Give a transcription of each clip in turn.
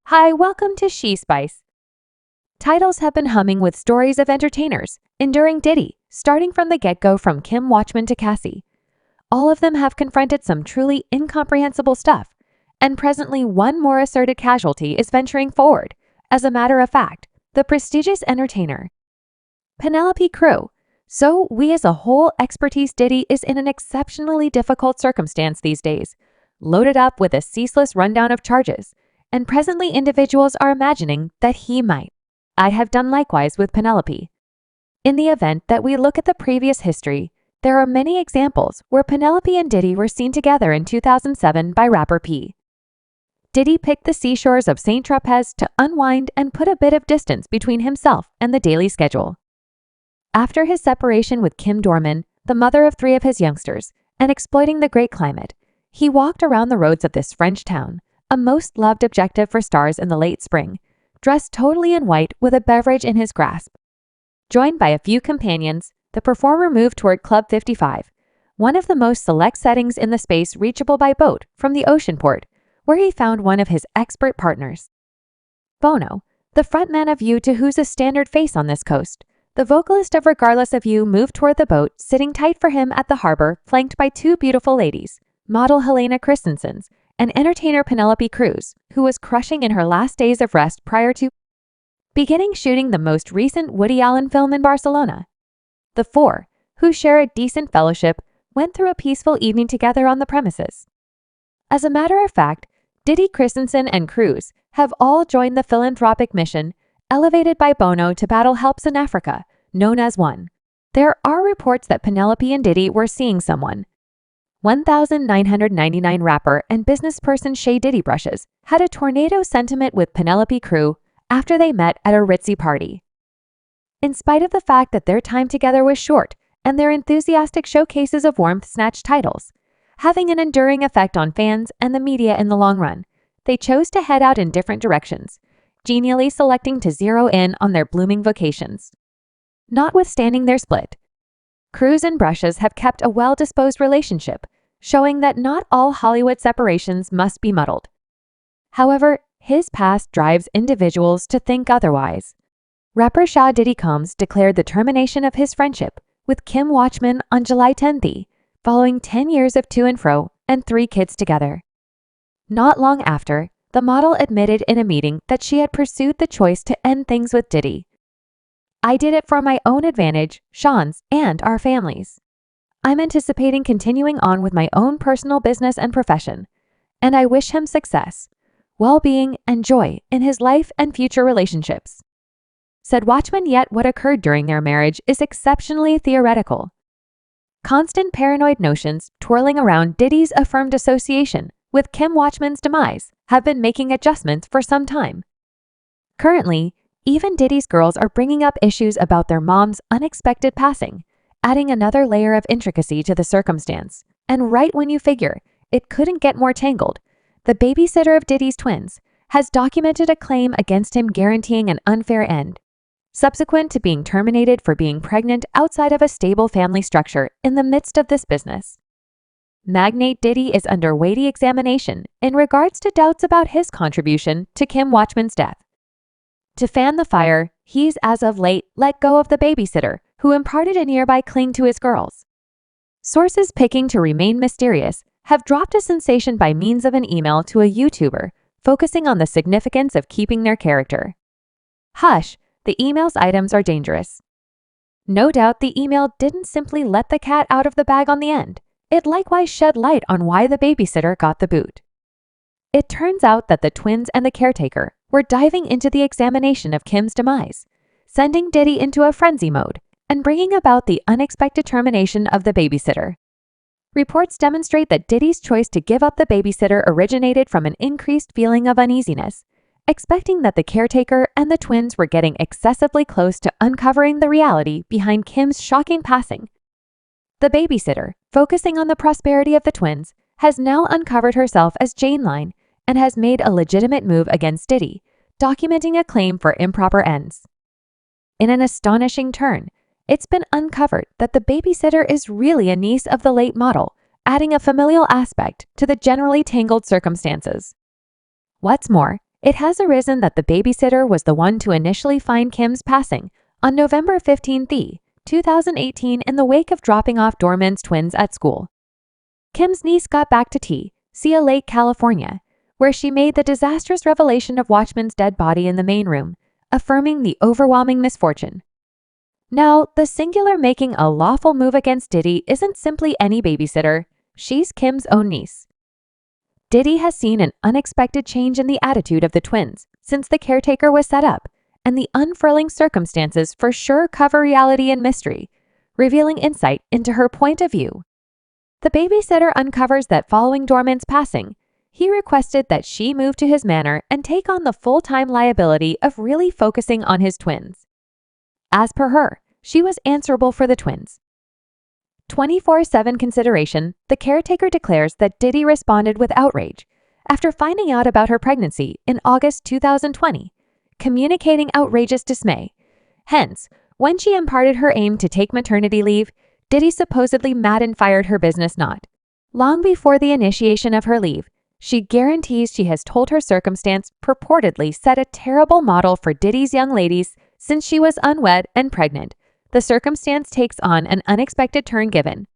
Hi, welcome to She Spice. Titles have been humming with stories of entertainers, enduring Diddy, starting from the get-go from Kim Watchman to Cassie. All of them have confronted some truly incomprehensible stuff, and presently one more asserted casualty is venturing forward. As a matter of fact, the prestigious entertainer, Penelope Cruz. So we as a whole expertise Diddy is in an exceptionally difficult circumstance these days, loaded up with a ceaseless rundown of charges, and presently individuals are imagining that he might. I have done likewise with Penelope. In the event that we look at the previous history, there are many examples where Penelope and Diddy were seen together in 2007 by rapper P. Diddy picked the seashores of St. Tropez to unwind and put a bit of distance between himself and the daily schedule. After his separation with Kim Dorman, the mother of 3 of his youngsters, and exploiting the great climate, he walked around the roads of this French town, a most loved objective for stars in the late spring, dressed totally in white with a beverage in his grasp. Joined by a few companions, the performer moved toward Club 55, one of the most select settings in the space reachable by boat from the ocean port, where he found one of his expert partners. Bono, the frontman of U2, who's a standard face on this coast. The vocalist of Regardless of You moved toward the boat, sitting tight for him at the harbor, flanked by 2 beautiful ladies, model Helena Christensen and entertainer Penelope Cruz, who was crushing in her last days of rest prior to beginning shooting the most recent Woody Allen film in Barcelona. The 4, who share a decent fellowship, went through a peaceful evening together on the premises. As a matter of fact, Diddy, Christensen, and Cruz have all joined the philanthropic mission elevated by Bono to battle helps in Africa, known as One. There are reports that Penelope and Diddy were seeing someone. 1999 rapper and businessperson Shay Diddy Brushes had a tornado sentiment with Penelope Cruz after they met at a ritzy party. In spite of the fact that their time together was short and their enthusiastic showcases of warmth snatched titles, having an enduring effect on fans and the media in the long run, they chose to head out in different directions, genially selecting to zero in on their blooming vocations. Notwithstanding their split, Cruz and Brushes have kept a well-disposed relationship, showing that not all Hollywood separations must be muddled. However, his past drives individuals to think otherwise. Rapper Sha Diddy Combs declared the termination of his friendship with Kim Watchman on July 10th, following 10 years of to and fro and 3 kids together. Not long after, the model admitted in a meeting that she had pursued the choice to end things with Diddy. I did it for my own advantage, Sean's, and our families. I'm anticipating continuing on with my own personal business and profession, and I wish him success, well-being, and joy in his life and future relationships. Said Watchman, yet what occurred during their marriage is exceptionally theoretical. Constant paranoid notions twirling around Diddy's affirmed association with Kim Watchman's demise have been making adjustments for some time. Currently, even Diddy's girls are bringing up issues about their mom's unexpected passing, adding another layer of intricacy to the circumstance. And right when you figure it couldn't get more tangled, the babysitter of Diddy's twins has documented a claim against him guaranteeing an unfair end, subsequent to being terminated for being pregnant outside of a stable family structure in the midst of this business. Magnate Diddy is under weighty examination in regards to doubts about his contribution to Kim Watchman's death. To fan the fire, he's as of late let go of the babysitter who imparted a nearby cling to his girls. Sources picking to remain mysterious have dropped a sensation by means of an email to a YouTuber focusing on the significance of keeping their character. Hush, the email's items are dangerous. No doubt the email didn't simply let the cat out of the bag on the end. It likewise shed light on why the babysitter got the boot. It turns out that the twins and the caretaker were diving into the examination of Kim's demise, sending Diddy into a frenzy mode and bringing about the unexpected termination of the babysitter. Reports demonstrate that Diddy's choice to give up the babysitter originated from an increased feeling of uneasiness, expecting that the caretaker and the twins were getting excessively close to uncovering the reality behind Kim's shocking passing. The babysitter, focusing on the prosperity of the twins, has now uncovered herself as Jane Line and has made a legitimate move against Diddy, documenting a claim for improper ends. In an astonishing turn, it's been uncovered that the babysitter is really a niece of the late model, adding a familial aspect to the generally tangled circumstances. What's more, It has arisen that the babysitter was the one to initially find Kim's passing on November 15, 2018 in the wake of dropping off Dorman's twins at school. Kim's niece got back to Sea Lake, California, where she made the disastrous revelation of Watchman's dead body in the main room, affirming the overwhelming misfortune. Now, the singular making a lawful move against Diddy isn't simply any babysitter, she's Kim's own niece. Diddy has seen an unexpected change in the attitude of the twins since the caretaker was set up, and the unfurling circumstances for sure cover reality and mystery, revealing insight into her point of view. The babysitter uncovers that following Dorman's passing, he requested that she move to his manor and take on the full-time liability of really focusing on his twins. As per her, she was answerable for the twins. 24/7 consideration, the caretaker declares that Diddy responded with outrage after finding out about her pregnancy in August 2020, communicating outrageous dismay. Hence, when she imparted her aim to take maternity leave, Diddy supposedly mad and fired her business knot. Long before the initiation of her leave, she guarantees she has told her circumstance purportedly set a terrible model for Diddy's young ladies since she was unwed and pregnant. The circumstance takes on an unexpected turn given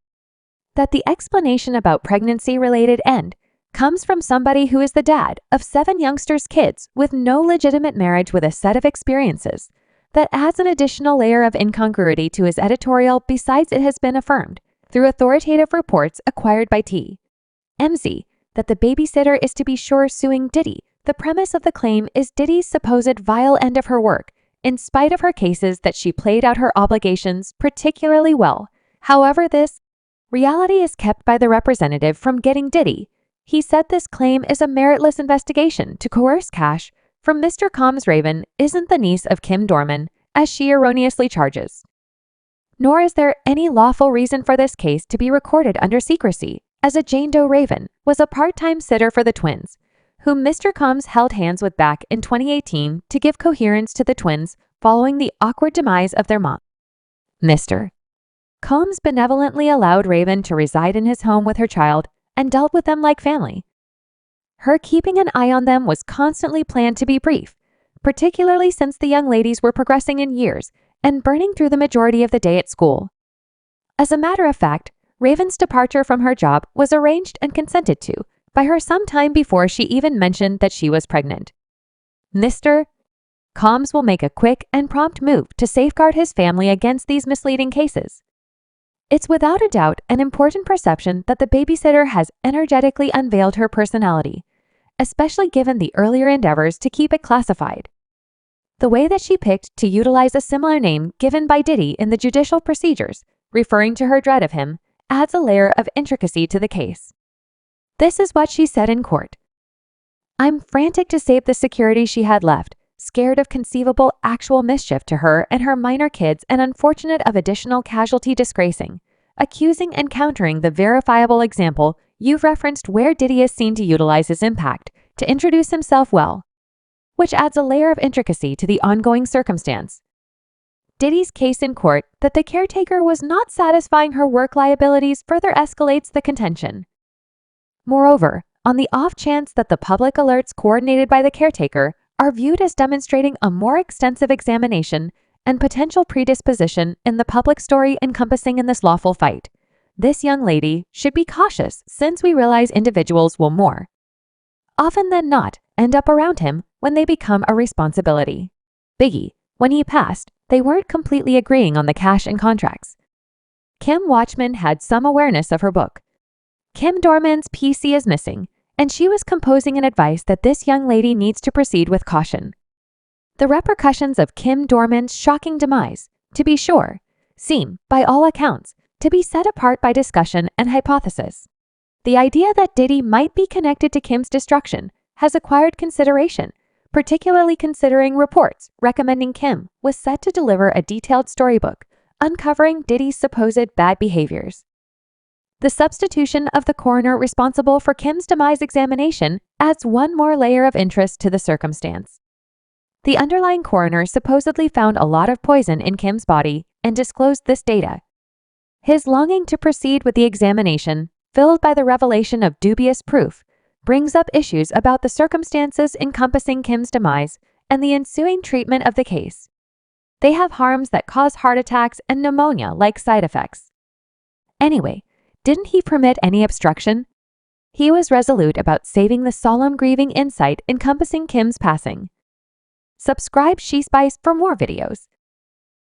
that the explanation about pregnancy-related end comes from somebody who is the dad of 7 youngsters' kids with no legitimate marriage with a set of experiences. That adds an additional layer of incongruity to his editorial besides it has been affirmed, through authoritative reports acquired by TMZ, that the babysitter is to be sure suing Diddy. The premise of the claim is Diddy's supposed vile end of her work, in spite of her cases that she played out her obligations particularly well. However, this reality is kept by the representative from getting Diddy. He said this claim is a meritless investigation to coerce cash from Mr. Combs. Raven isn't the niece of Kim Dorman, as she erroneously charges. Nor is there any lawful reason for this case to be recorded under secrecy, as a Jane Doe Raven was a part-time sitter for the twins, whom Mr. Combs held hands with back in 2018 to give coherence to the twins following the awkward demise of their mom. Mr. Combs benevolently allowed Raven to reside in his home with her child and dealt with them like family. Her keeping an eye on them was constantly planned to be brief, particularly since the young ladies were progressing in years and burning through the majority of the day at school. As a matter of fact, Raven's departure from her job was arranged and consented to by her some time before she even mentioned that she was pregnant. Mr. Combs will make a quick and prompt move to safeguard his family against these misleading cases. It's without a doubt an important perception that the babysitter has energetically unveiled her personality, especially given the earlier endeavors to keep it classified. The way that she picked to utilize a similar name given by Diddy in the judicial procedures, referring to her dread of him, adds a layer of intricacy to the case. This is what she said in court. "I'm frantic to save the security she had left, scared of conceivable actual mischief to her and her minor kids and unfortunate of additional casualty disgracing, accusing and countering the verifiable example you've referenced where Diddy is seen to utilize his impact to introduce himself well," which adds a layer of intricacy to the ongoing circumstance. Diddy's case in court that the caretaker was not satisfying her work liabilities further escalates the contention. Moreover, on the off chance that the public alerts coordinated by the caretaker are viewed as demonstrating a more extensive examination and potential predisposition in the public story encompassing in this lawful fight, this young lady should be cautious since we realize individuals will more often than not end up around him when they become a responsibility. Biggie, when he passed, they weren't completely agreeing on the cash and contracts. Kim Watchman had some awareness of her book. Kim Dorman's PC is missing, and she was composing an advice that this young lady needs to proceed with caution. The repercussions of Kim Dorman's shocking demise, to be sure, seem, by all accounts, to be set apart by discussion and hypothesis. The idea that Diddy might be connected to Kim's destruction has acquired consideration, particularly considering reports recommending Kim was set to deliver a detailed storybook uncovering Diddy's supposed bad behaviors. The substitution of the coroner responsible for Kim's demise examination adds one more layer of interest to the circumstance. The underlying coroner supposedly found a lot of poison in Kim's body and disclosed this data. His longing to proceed with the examination, filled by the revelation of dubious proof, brings up issues about the circumstances encompassing Kim's demise and the ensuing treatment of the case. They have harms that cause heart attacks and pneumonia-like side effects. Anyway, didn't he permit any obstruction? He was resolute about saving the solemn grieving insight encompassing Kim's passing. Subscribe She Spice for more videos.